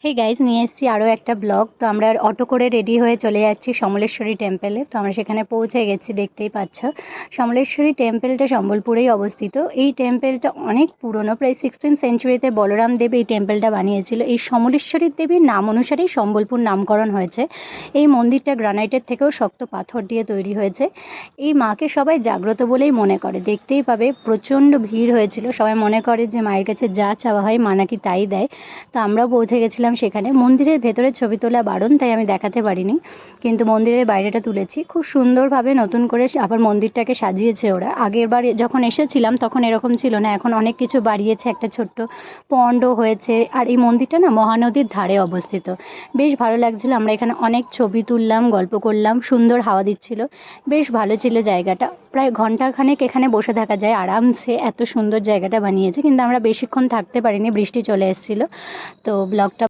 Hey guys, নিয়ে এসেছি আরও একটা ব্লগ। তো আমরা অটো করে রেডি হয়ে চলে যাচ্ছি সমলেশ্বরী টেম্পেলে। তো আমরা সেখানে পৌঁছে গেছি, দেখতেই পাচ্ছ। সমলেশ্বরী টেম্পেলটা সম্বলপুরেই অবস্থিত। এই টেম্পেলটা অনেক পুরনো, প্রায় 16th সেঞ্চুরিতে বলরাম দেব এই টেম্পেলটা বানিয়েছিল। এই সমলেশ্বরী দেবীর নাম অনুসারেই সম্বলপুর নামকরণ হয়েছে। এই মন্দিরটা গ্রানাইটের থেকেও শক্ত পাথর দিয়ে তৈরি হয়েছে। এই মাকে সবাই জাগ্রত বলেই মনে করে। দেখতেই পাবে প্রচণ্ড ভিড় হয়েছিল, সবাই মনে করে যে মায়ের কাছে যা চাওয়া হয় মা নাকি তাই দেয়। তো আমরাও পৌঁছে গেছিলাম সেখানে। মন্দিরের ভেতরে ছবি তোলা বারণ, তাই আমি দেখাতে পারিনি, কিন্তু মন্দিরের বাইরেটা তুলেছি। খুব সুন্দরভাবে নতুন করে আবার মন্দিরটাকে সাজিয়েছে ওরা। আগের বার যখন এসেছিলাম তখন এরকম ছিল না, এখন অনেক কিছু বাড়িয়েছে, একটা ছোট্ট পন্ডও হয়েছে। আর এই মন্দিরটা না মহানদীর ধারে অবস্থিত। বেশ ভালো লাগছিল, আমরা এখানে অনেক ছবি তুললাম, গল্প করলাম, সুন্দর হাওয়া দিচ্ছিল, বেশ ভালো ছিল জায়গাটা। প্রায় ঘন্টাখানেক এখানে বসে থাকা যায় আরামসে, এত সুন্দর জায়গাটা বানিয়েছে। কিন্তু আমরা বেশিক্ষণ থাকতে পারিনি, বৃষ্টি চলে এসেছিলো। তো ব্লগটা